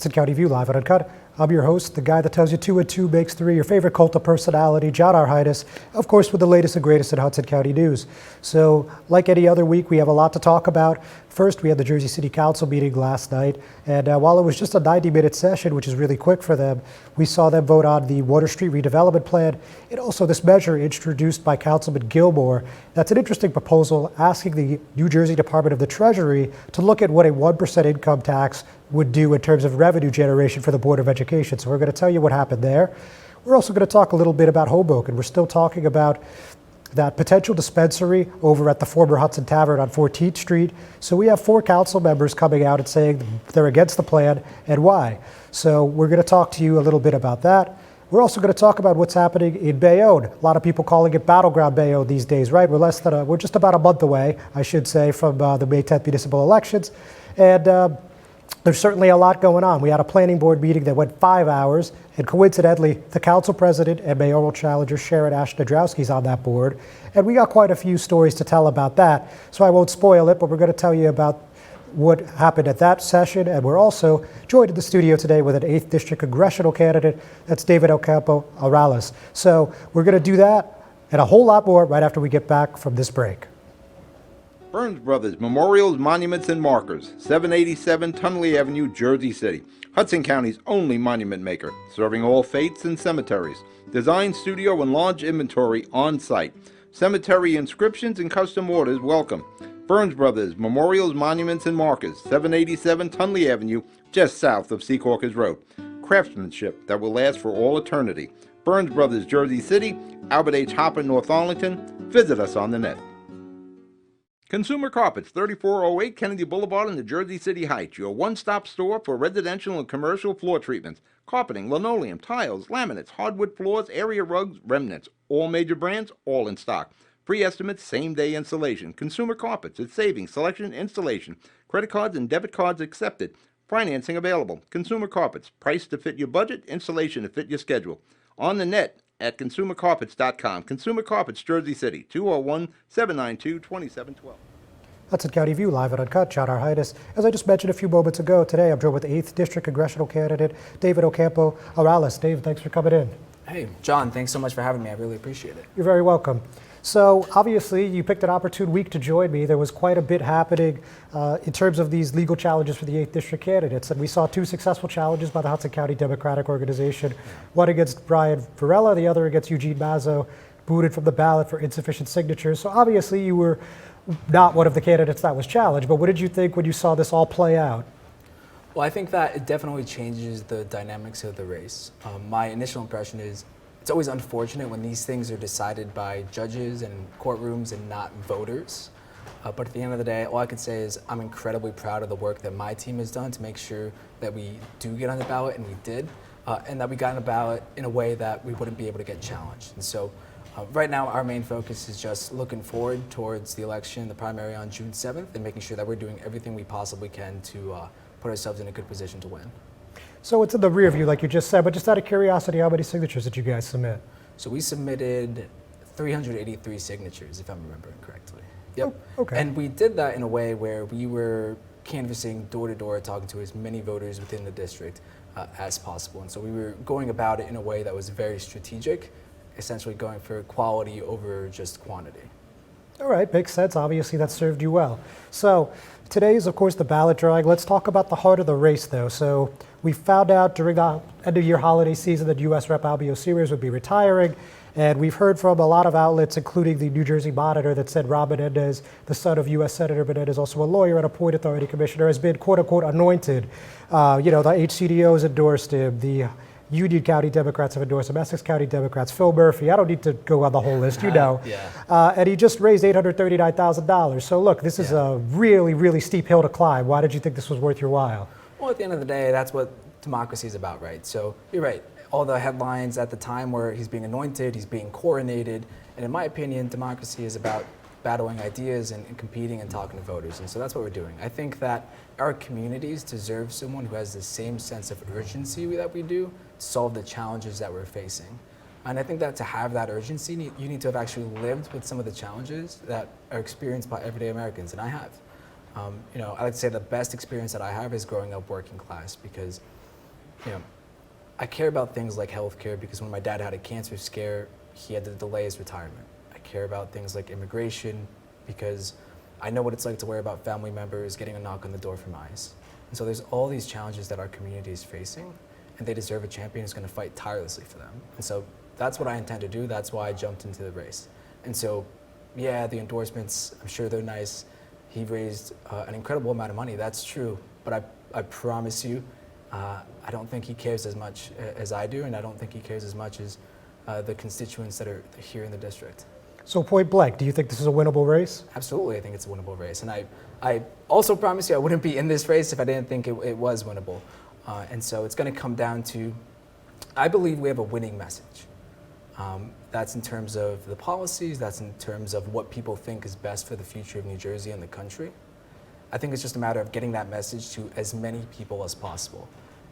Hudson County View live and uncut. I'm your host, the guy that tells you 2 and 2 makes 3, your favorite cult of personality, John R. Heinis, of course with the latest and greatest in Hudson County news. So like any other week, we have a lot to talk about. First, we had the Jersey City Council meeting last night, and while it was just a 90-minute session, which is really quick for them, we saw them vote on the Water Street redevelopment plan, and also this measure introduced by Councilman Gilmore. That's an interesting proposal asking the New Jersey Department of the Treasury to look at what a 1% income tax would do in terms of revenue generation for the Board of Education. So we're going to tell you what happened there. We're also going to talk a little bit about Hoboken. We're still talking about that potential dispensary over at the former Hudson Tavern on 14th Street. So we have 4 council members coming out and saying they're against the plan and why. So we're going to talk to you a little bit about that. We're also going to talk about what's happening in Bayou. A lot of people calling it Battleground Bayou these days, right? We're just about a month away, I should say, from the May 10th municipal elections. And there's certainly a lot going on. We had a planning board meeting that went 5 hours, and coincidentally, the council president and mayoral challenger Sharon Ashdadrowski's on that board. And we got quite a few stories to tell about that, so I won't spoil it, but we're going to tell you about what happened at that session. And we're also joined in the studio today with an 8th District Congressional Candidate. That's David Ocampo Grajales. So we're going to do that and a whole lot more right after we get back from this break. Burns Brothers Memorials, Monuments, and Markers, 787 Tunley Avenue, Jersey City. Hudson County's only monument maker, serving all faiths and cemeteries. Design, studio, and large inventory on site. Cemetery inscriptions and custom orders welcome. Burns Brothers Memorials, Monuments, and Markers, 787 Tunley Avenue, just south of Secaucus Road. Craftsmanship that will last for all eternity. Burns Brothers, Jersey City, Albert H. Hopper, North Arlington. Visit us on the net. Consumer Carpets, 3408 Kennedy Boulevard in the Jersey City Heights, your one-stop store for residential and commercial floor treatments, carpeting, linoleum, tiles, laminates, hardwood floors, area rugs, remnants, all major brands, all in stock. Free estimates, same-day installation. Consumer Carpets, it's savings, selection, installation. Credit cards and debit cards accepted. Financing available. Consumer Carpets, price to fit your budget, installation to fit your schedule. On the net at consumercarpets.com. Consumer Carpets, Jersey City, 201-792-2712. Hudson County View, live and uncut. John R. Heinis. As I just mentioned a few moments ago, today I'm joined with the 8th District Congressional Candidate, David Ocampo Grajales. Dave, thanks for coming in. Hey, John, thanks so much for having me. I really appreciate it. You're very welcome. So obviously you picked an opportune week to join me. There was quite a bit happening in terms of these legal challenges for the 8th District candidates. And we saw 2 successful challenges by the Hudson County Democratic Organization, one against Brian Varela, the other against Eugene Mazzo, booted from the ballot for insufficient signatures. So obviously you were not one of the candidates that was challenged, but what did you think when you saw this all play out? Well, I think that it definitely changes the dynamics of the race. My initial impression is it's always unfortunate when these things are decided by judges and courtrooms and not voters. But at the end of the day, all I can say is I'm incredibly proud of the work that my team has done to make sure that we do get on the ballot, and we did, and that we got on the ballot in a way that we wouldn't be able to get challenged. And so right now, our main focus is just looking forward towards the election, the primary on June 7th, and making sure that we're doing everything we possibly can to put ourselves in a good position to win. So it's in the rear view, like you just said, but just out of curiosity, how many signatures did you guys submit? So we submitted 383 signatures, if I'm remembering correctly. Yep. Oh, okay. And we did that in a way where we were canvassing door to door, talking to as many voters within the district as possible. And so we were going about it in a way that was very strategic, essentially going for quality over just quantity. All right, makes sense. Obviously, that served you well. So today is, of course, the ballot drawing. Let's talk about the heart of the race, though. So we found out during the end-of-year holiday season that U.S. Rep. Albio Sears would be retiring, and we've heard from a lot of outlets, including the New Jersey Monitor, that said Rob Menendez, the son of U.S. Senator Menendez, also a lawyer and a Port Authority Commissioner, has been, quote-unquote, anointed. The HCDOs endorsed him. The Union County Democrats have endorsed him, Essex County Democrats, Phil Murphy. I don't need to go on the whole list, you know. Yeah. And he just raised $839,000. So look, this is a really, really steep hill to climb. Why did you think this was worth your while? Well, at the end of the day, that's what democracy is about, right? So you're right. All the headlines at the time where he's being anointed, he's being coronated. And in my opinion, democracy is about battling ideas and competing and talking to voters. And so that's what we're doing. I think that our communities deserve someone who has the same sense of urgency that we do to solve the challenges that we're facing. And I think that to have that urgency, you need to have actually lived with some of the challenges that are experienced by everyday Americans, and I have. I like to say the best experience that I have is growing up working class, because you know, I care about things like healthcare because when my dad had a cancer scare, he had to delay his retirement. I care about things like immigration because I know what it's like to worry about family members getting a knock on the door from ICE. And so there's all these challenges that our community is facing, and they deserve a champion who's going to fight tirelessly for them. And so that's what I intend to do. That's why I jumped into the race. And so, yeah, the endorsements, I'm sure they're nice. He raised an incredible amount of money. That's true. But I promise you, I don't think he cares as much as I do, and I don't think he cares as much as the constituents that are here in the district. So point blank, do you think this is a winnable race? Absolutely, I think it's a winnable race. And I also promise you I wouldn't be in this race if I didn't think it was winnable. And so it's going to come down to, I believe we have a winning message. That's in terms of the policies, that's in terms of what people think is best for the future of New Jersey and the country. I think it's just a matter of getting that message to as many people as possible.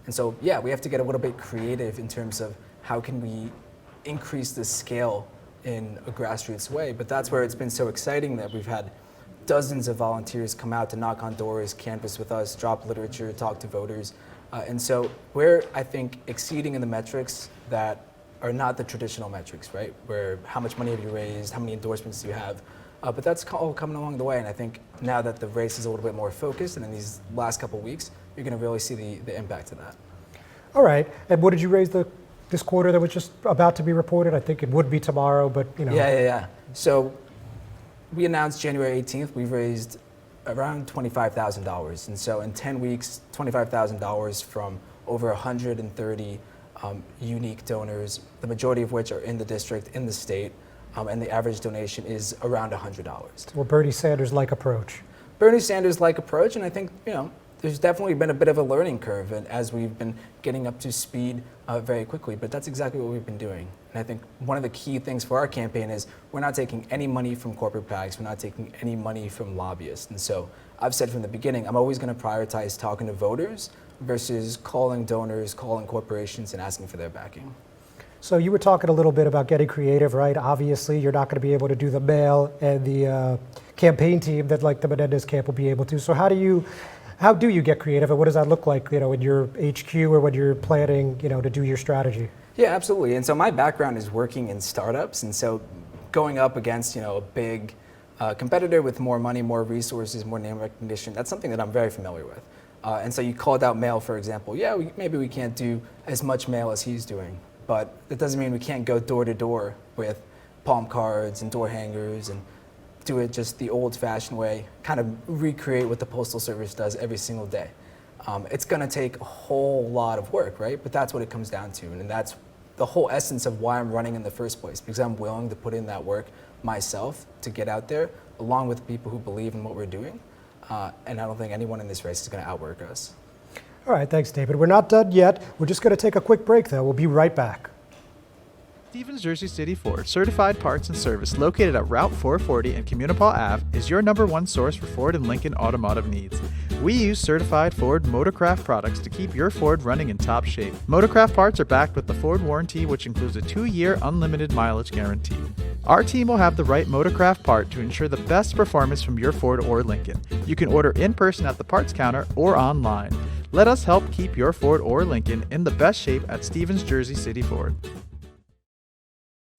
And so, yeah, we have to get a little bit creative in terms of how can we increase the scale in a grassroots way. But that's where it's been so exciting that we've had dozens of volunteers come out to knock on doors, canvass with us, drop literature, talk to voters. And so we're, I think, exceeding in the metrics that are not the traditional metrics, right? Where how much money have you raised, how many endorsements do you have? But that's all coming along the way. And I think now that the race is a little bit more focused, and in these last couple of weeks, you're going to really see the impact of that. All right. And what did you raise this quarter that was just about to be reported? I think it would be tomorrow, but you know. Yeah. So we announced January 18th, we've raised around $25,000. And so in 10 weeks, $25,000 from over 130 unique donors, the majority of which are in the district, in the state, and the average donation is around $100. Well, Bernie Sanders-like approach. Bernie Sanders-like approach, and I think, you know, there's definitely been a bit of a learning curve as we've been getting up to speed very quickly, but that's exactly what we've been doing. And I think one of the key things for our campaign is we're not taking any money from corporate PACs, we're not taking any money from lobbyists. And so I've said from the beginning, I'm always going to prioritize talking to voters versus calling donors, calling corporations, and asking for their backing. So you were talking a little bit about getting creative, right? Obviously, you're not going to be able to do the mail and the campaign team that like the Menendez camp will be able to. So how do you get creative, and what does that look like, you know, in your HQ or when you're planning, you know, to do your strategy? Yeah, absolutely. And so my background is working in startups, and so going up against, you know, a big competitor with more money, more resources, more name recognition, that's something that I'm very familiar with. And so you called out mail, for example. Yeah, maybe we can't do as much mail as he's doing, but that doesn't mean we can't go door to door with palm cards and door hangers and do it just the old-fashioned way, kind of recreate what the Postal Service does every single day. It's going to take a whole lot of work, right? But that's what it comes down to, and that's the whole essence of why I'm running in the first place, because I'm willing to put in that work myself to get out there, along with people who believe in what we're doing. And I don't think anyone in this race is going to outwork us. All right, thanks, David. We're not done yet. We're just going to take a quick break, though. We'll be right back. Stevens Jersey City Ford, certified parts and service located at Route 440 and Communipaw Ave, is your #1 source for Ford and Lincoln automotive needs. We use certified Ford Motorcraft products to keep your Ford running in top shape. Motorcraft parts are backed with the Ford warranty, which includes a 2-year unlimited mileage guarantee. Our team will have the right Motorcraft part to ensure the best performance from your Ford or Lincoln. You can order in person at the parts counter or online. Let us help keep your Ford or Lincoln in the best shape at Stevens Jersey City Ford.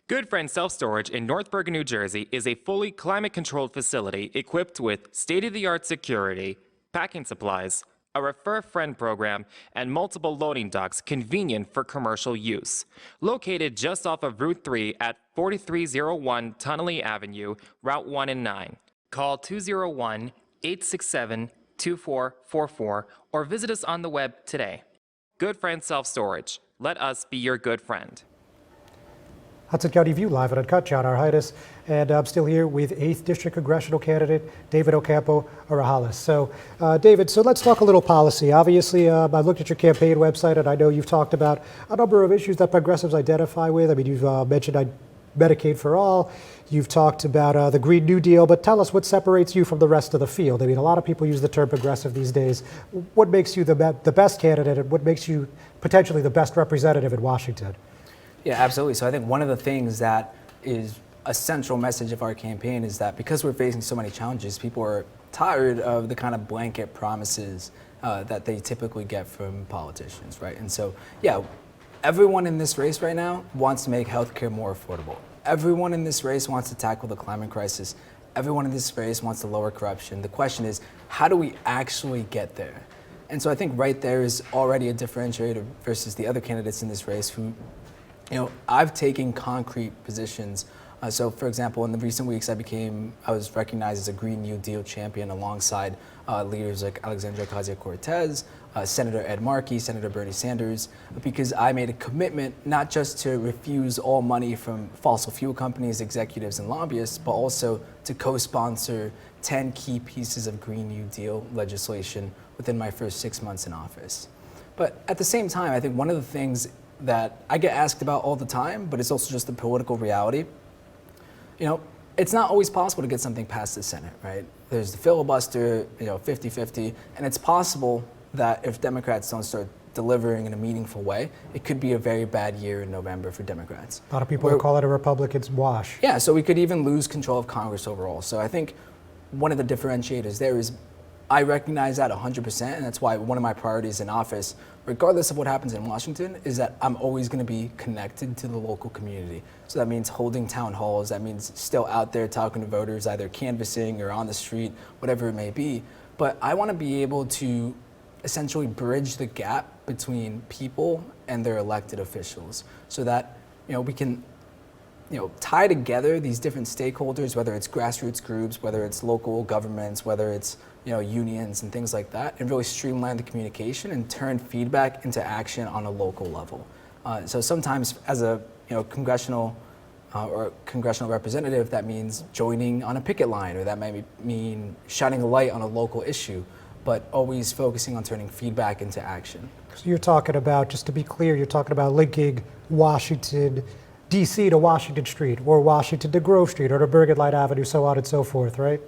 Good Friend Self-Storage in North Bergen, New Jersey is a fully climate-controlled facility equipped with state-of-the-art security, packing supplies, a Refer a Friend program, and multiple loading docks convenient for commercial use. Located just off of Route 3 at 4301 Tunnelly Avenue, Route 1 and 9. Call 201-867-2444 or visit us on the web today. Good Friend Self-Storage. Let us be your good friend. Hudson County View, live and uncut. John R. Heinis, and I'm still here with 8th District Congressional Candidate David Ocampo Grajales. So, David, so let's talk a little policy. Obviously, I looked at your campaign website, and I know you've talked about a number of issues that progressives identify with. I mean, you've mentioned Medicaid for all. You've talked about the Green New Deal, but tell us what separates you from the rest of the field. I mean, a lot of people use the term progressive these days. What makes you the best candidate, and what makes you potentially the best representative in Washington? Yeah, absolutely. So I think one of the things that is a central message of our campaign is that because we're facing so many challenges, people are tired of the kind of blanket promises that they typically get from politicians, right? And so, yeah, everyone in this race right now wants to make healthcare more affordable. Everyone in this race wants to tackle the climate crisis. Everyone in this race wants to lower corruption. The question is, how do we actually get there? And so I think right there is already a differentiator versus the other candidates in this race who, I've taken concrete positions. So for example, in the recent weeks, I was recognized as a Green New Deal champion alongside leaders like Alexandria Ocasio-Cortez, Senator Ed Markey, Senator Bernie Sanders, because I made a commitment not just to refuse all money from fossil fuel companies, executives, and lobbyists, but also to co-sponsor 10 key pieces of Green New Deal legislation within my first 6 months in office. But at the same time, I think one of the things that I get asked about all the time, but it's also just the political reality, it's not always possible to get something past the Senate, right? There's the filibuster, 50-50, and it's possible that if Democrats don't start delivering in a meaningful way, it could be a very bad year in November for Democrats. A lot of people would call it a Republican's wash. Yeah, so we could even lose control of Congress overall. So I think one of the differentiators there is I recognize that 100%, and that's why one of my priorities in office, regardless of what happens in Washington, is that I'm always going to be connected to the local community. So that means holding town halls, that means still out there talking to voters, either canvassing or on the street, whatever it may be. But I want to be able to essentially bridge the gap between people and their elected officials so that we can tie together these different stakeholders, whether it's grassroots groups, whether it's local governments, whether it's unions and things like that, and really streamline the communication and turn feedback into action on a local level. So sometimes as a congressional representative, that means joining on a picket line, or that might mean shining a light on a local issue, but always focusing on turning feedback into action. So you're talking about, just to be clear, you're talking about linking Washington, D.C. to Washington Street, or Washington to Grove Street, or to Bergen Light Avenue, so on and so forth, right?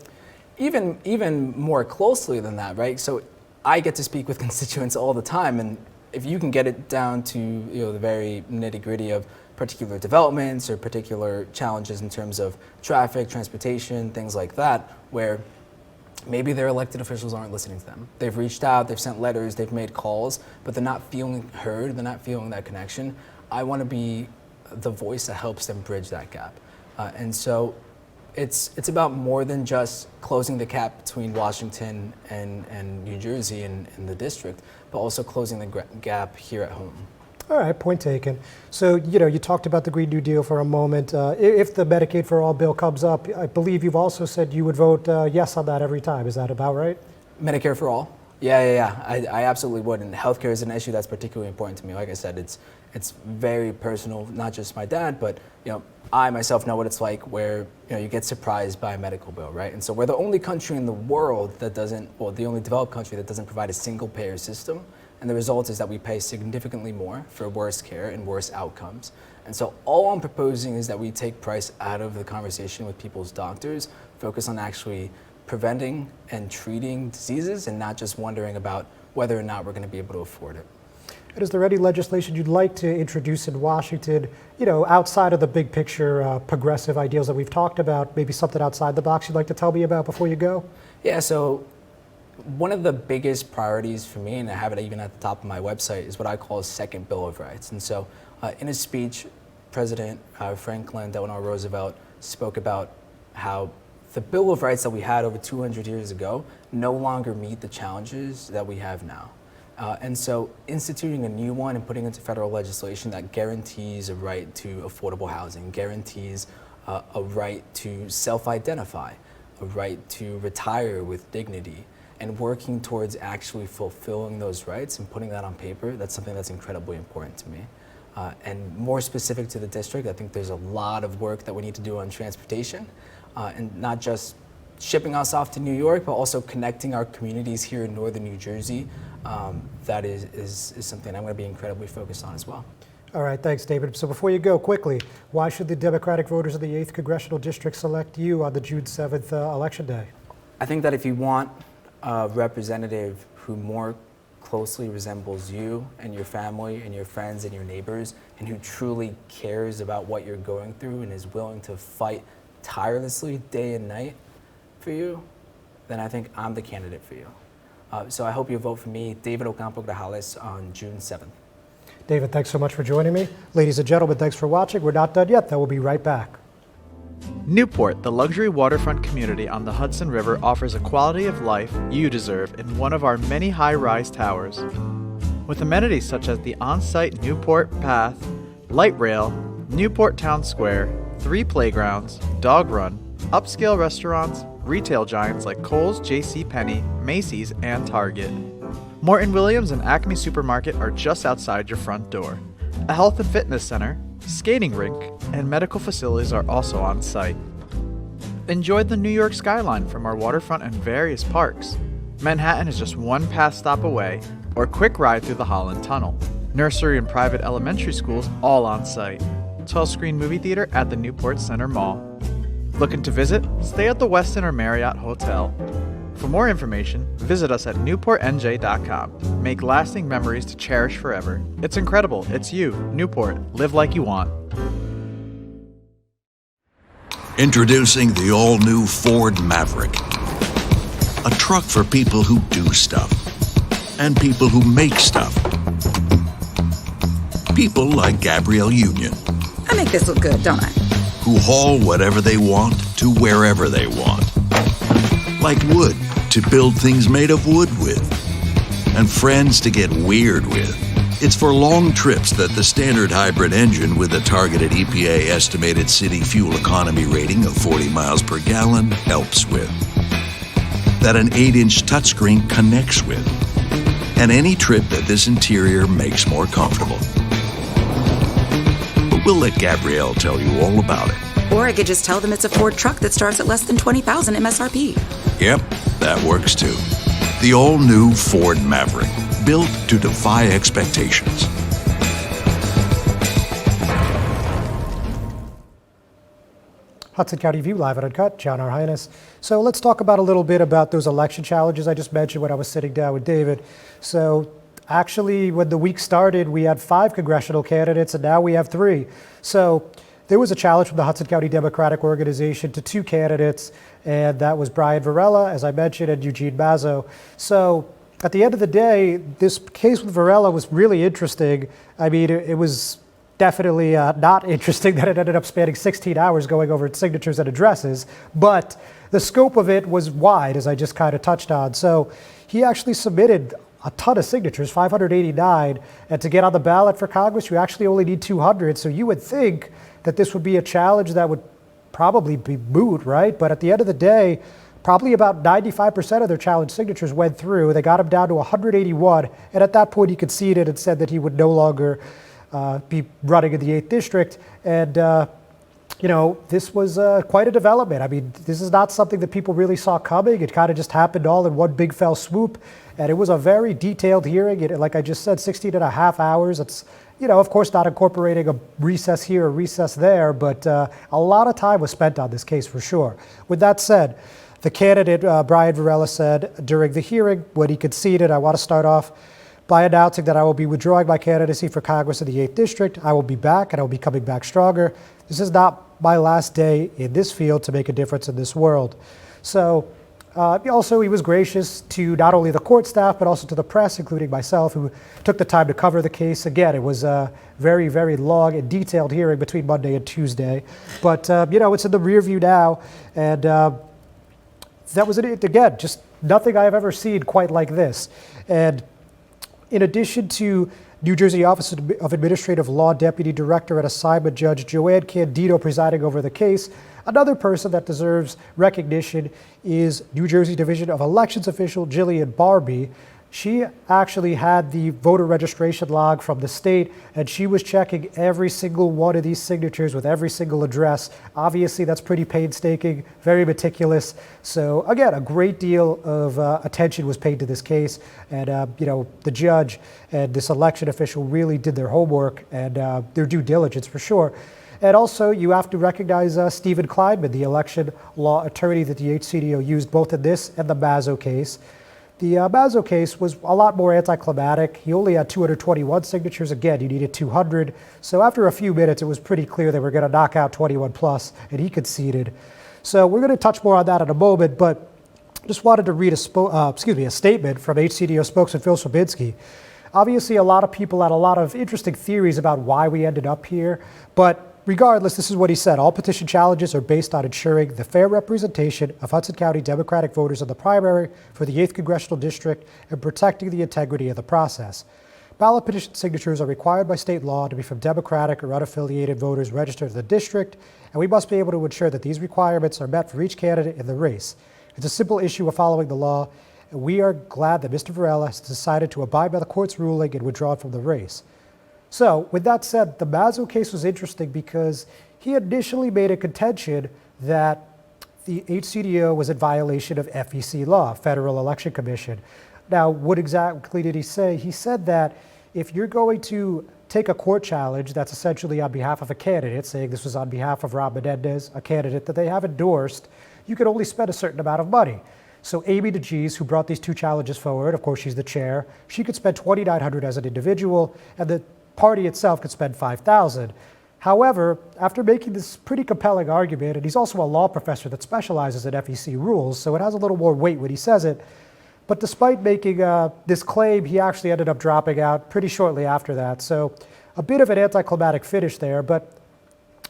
Even more closely than that, right? So I get to speak with constituents all the time, and if you can get it down to the very nitty-gritty of particular developments or particular challenges in terms of traffic, transportation, things like that, where maybe their elected officials aren't listening to them. They've reached out, they've sent letters, they've made calls, but they're not feeling heard, they're not feeling that connection. I want to be the voice that helps them bridge that gap. And so it's about more than just closing the gap between Washington and New Jersey and the district, but also closing the gap here at home. All right, point taken. So, you talked about the Green New Deal for a moment. If the Medicaid for All bill comes up, I believe you've also said you would vote yes on that every time. Is that about right? Medicare for All? Yeah. I absolutely would. And healthcare is an issue that's particularly important to me. Like I said, it's very personal, not just my dad, but I myself know what it's like where you get surprised by a medical bill, right? And so we're the only country in the world that doesn't, well, the only developed country that doesn't provide a single payer system. And the result is that we pay significantly more for worse care and worse outcomes. And so all I'm proposing is that we take price out of the conversation with people's doctors, focus on actually preventing and treating diseases and not just wondering about whether or not we're going to be able to afford it. And is there any legislation you'd like to introduce in Washington, outside of the big picture progressive ideals that we've talked about, maybe something outside the box you'd like to tell me about before you go? Yeah, so one of the biggest priorities for me, and I have it even at the top of my website, is what I call a second Bill of Rights. And so in his speech, President Franklin Delano Roosevelt spoke about how the Bill of Rights that we had over 200 years ago no longer meet the challenges that we have now. And so instituting a new one and putting into federal legislation that guarantees a right to affordable housing, guarantees a right to self-identify, a right to retire with dignity, and working towards actually fulfilling those rights and putting that on paper, that's something that's incredibly important to me. And more specific to the district, I think there's a lot of work that we need to do on transportation, and not just shipping us off to New York, but also connecting our communities here in northern New Jersey. That is something I'm going to be incredibly focused on as well. All right, thanks, David. So before you go, quickly, why should the Democratic voters of the 8th Congressional District select you on the June 7th Election Day? I think that if you want a representative who more closely resembles you and your family and your friends and your neighbors, and who truly cares about what you're going through and is willing to fight tirelessly day and night for you, then I think I'm the candidate for you. So I hope you vote for me, David Ocampo Grajales, on June 7th. David, thanks so much for joining me. Ladies and gentlemen, thanks for watching. We're not done yet, though. We'll be right back. Newport, the luxury waterfront community on the Hudson River, offers a quality of life you deserve in one of our many high-rise towers. With amenities such as the on-site Newport Path, light rail, Newport Town Square, 3 playgrounds, dog run, upscale restaurants, retail giants like Kohl's, JCPenney, Macy's, and Target. Morton Williams and Acme Supermarket are just outside your front door. A health and fitness center, skating rink, and medical facilities are also on site. Enjoy the New York skyline from our waterfront and various parks. Manhattan is just one pass stop away, or quick ride through the Holland Tunnel. Nursery and private elementary schools all on site. 12-screen movie theater at the Newport Center Mall. Looking to visit? Stay at the Westin or Marriott Hotel. For more information, visit us at newportnj.com. Make lasting memories to cherish forever. It's incredible. It's you, Newport. Live like you want. Introducing the all-new Ford Maverick. A truck for people who do stuff. And people who make stuff. People like Gabrielle Union. I make this look good, don't I? Who haul whatever they want to wherever they want. Like wood to build things made of wood with. And friends to get weird with. It's for long trips that the standard hybrid engine with a targeted EPA estimated city fuel economy rating of 40 miles per gallon helps with. That an 8-inch touchscreen connects with. And any trip that this interior makes more comfortable. But we'll let Gabrielle tell you all about it. Or I could just tell them it's a Ford truck that starts at less than $20,000 MSRP. Yep, that works too. The all-new Ford Maverick, built to defy expectations. Hudson County View, live and uncut. John R. Heinis. So let's talk about a little bit about those election challenges I just mentioned when I was sitting down with David. So actually, when the week started, we had 5 congressional candidates, and now we have 3. So there was a challenge from the Hudson County Democratic Organization to 2 candidates, and that was Brian Varela, as I mentioned, and Eugene Mazzo. So at the end of the day, this case with Varela was really interesting. I mean, it was definitely not interesting that it ended up spanning 16 hours going over signatures and addresses, but the scope of it was wide, as I just kind of touched on. So he actually submitted a ton of signatures, 589, and to get on the ballot for Congress, you actually only need 200. So you would think that this would be a challenge that would probably be moot, right? But at the end of the day, probably about 95% of their challenge signatures went through. They got him down to 181, and at that point he conceded and said that he would no longer be running in the 8th District. And, you know, this was quite a development. I mean, this is not something that people really saw coming. It kind of just happened all in one big fell swoop. And it was a very detailed hearing. It, like I just said, 16 and a half hours. It's, you know, of course, not incorporating a recess here or recess there, but a lot of time was spent on this case for sure. With that said, the candidate, Brian Varela, said during the hearing when he conceded, I want to start off by announcing that I will be withdrawing my candidacy for Congress in the 8th District. I will be back, and I will be coming back stronger. This is not my last day in this field to make a difference in this world. So also, he was gracious to not only the court staff, but also to the press, including myself, who took the time to cover the case. Again, it was a very, very long and detailed hearing between Monday and Tuesday. But, you know, it's in the rear view now, and that was it. Again, just nothing I have ever seen quite like this. And in addition to New Jersey Office of Administrative Law Deputy Director and Assignment Judge Joanne Candido presiding over the case, another person that deserves recognition is New Jersey Division of Elections official Jillian Barbie. She actually had the voter registration log from the state, and she was checking every single one of these signatures with every single address. Obviously, that's pretty painstaking, very meticulous. So again, a great deal of attention was paid to this case, and you know, the judge and this election official really did their homework and their due diligence for sure. And also, you have to recognize Stephen Kleinman, the election law attorney that the HCDO used both in this and the Mazzo case. The Mazzo case was a lot more anticlimactic. He only had 221 signatures. Again, you needed 200. So after a few minutes, it was pretty clear they were going to knock out 21 plus, and he conceded. So we're going to touch more on that in a moment. But Just wanted to read a statement from HCDO spokesman Phil Swabinsky. Obviously, a lot of people had a lot of interesting theories about why we ended up here, but regardless, this is what he said. All petition challenges are based on ensuring the fair representation of Hudson County Democratic voters in the primary for the 8th Congressional District and protecting the integrity of the process. Ballot petition signatures are required by state law to be from Democratic or unaffiliated voters registered in the district, and we must be able to ensure that these requirements are met for each candidate in the race. It's a simple issue of following the law, and we are glad that Mr. Varela has decided to abide by the court's ruling and withdraw from the race. So, with that said, the Mazzo case was interesting because he initially made a contention that the HCDO was in violation of FEC law, Federal Election Commission. Now, what exactly did he say? He said that if you're going to take a court challenge that's essentially on behalf of a candidate, saying this was on behalf of Rob Menendez, a candidate that they have endorsed, you can only spend a certain amount of money. So Amy DeGees, who brought these two challenges forward, of course she's the chair, she could spend $2,900 as an individual, and the party itself could spend $5,000. However, after making this pretty compelling argument, and he's also a law professor that specializes in FEC rules, so it has a little more weight when he says it, but despite making this claim, he actually ended up dropping out pretty shortly after that. So a bit of an anticlimactic finish there, but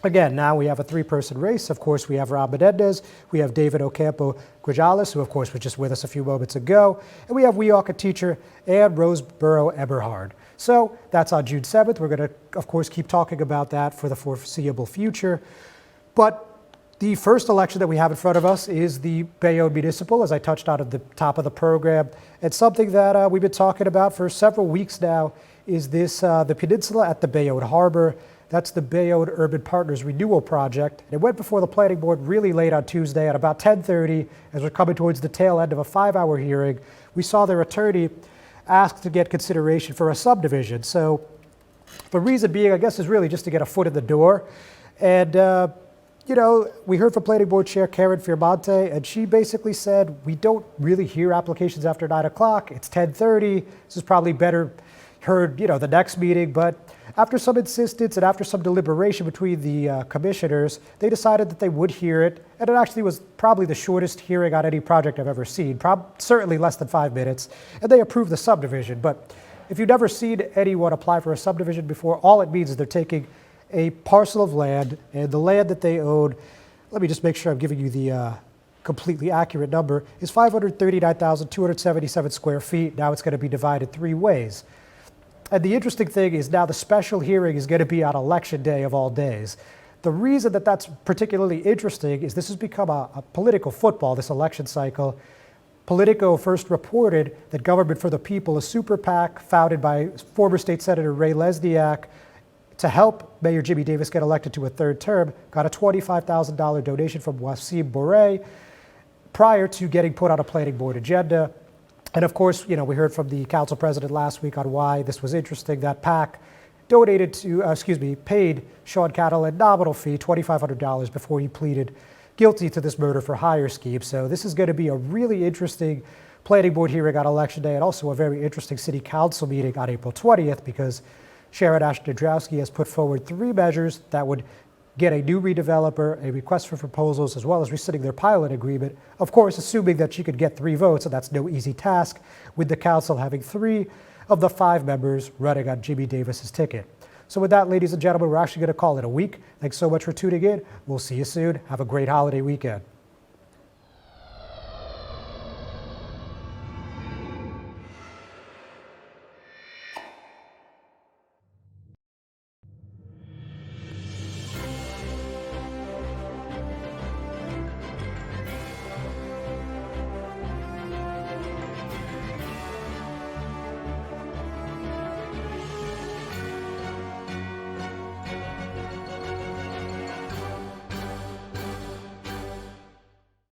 again, now we have a three-person race. Of course, we have Rob Menendez, we have David Ocampo Grajales, who of course was just with us a few moments ago, and we have Weehawken teacher and Roseboro Eberhard. So that's on June 7th. We're going to, of course, keep talking about that for the foreseeable future. But the first election that we have in front of us is the Bayou Municipal, as I touched on at the top of the program. And something that we've been talking about for several weeks now is this, the peninsula at the Bayou Harbor. That's the Bayou Urban Partners Renewal Project. And it went before the planning board really late on Tuesday at about 10:30, as we're coming towards the tail end of a 5-hour hearing. We saw their attorney ask to get consideration for a subdivision. So the reason being, I guess, is really just to get a foot in the door. And, you know, we heard from planning board chair Karen Fiermonte, and she basically said, we don't really hear applications after 9 o'clock. It's 10:30. This is probably better heard, you know, the next meeting. But after some insistence and after some deliberation between the commissioners, they decided that they would hear it. And it actually was probably the shortest hearing on any project I've ever seen, certainly less than 5 minutes. And they approved the subdivision. But if you've never seen anyone apply for a subdivision before, all it means is they're taking a parcel of land, and the land that they own, let me just make sure I'm giving you the completely accurate number, is 539,277 square feet. Now it's going to be divided 3 ways. And the interesting thing is now the special hearing is going to be on election day of all days. The reason that that's particularly interesting is this has become a political football, this election cycle. Politico first reported that Government for the People, a super PAC founded by former State Senator Ray Lesniak, to help Mayor Jimmy Davis get elected to a 3rd term, got a $25,000 donation from Wasim Boré prior to getting put on a planning board agenda. And of course, you know, we heard from the council president last week on why this was interesting. That PAC paid Sean Cattle a nominal fee, $2,500, before he pleaded guilty to this murder for hire scheme. So this is going to be a really interesting planning board hearing on election day, and also a very interesting city council meeting on April 20th, because Sharon Ashdodrowski has put forward 3 measures that would get a new redeveloper, a request for proposals, as well as rescinding their pilot agreement. Of course, assuming that she could get 3 votes, and that's no easy task, with the council having 3 of the 5 members running on Jimmy Davis's ticket. So with that, ladies and gentlemen, we're actually going to call it a week. Thanks so much for tuning in. We'll see you soon. Have a great holiday weekend.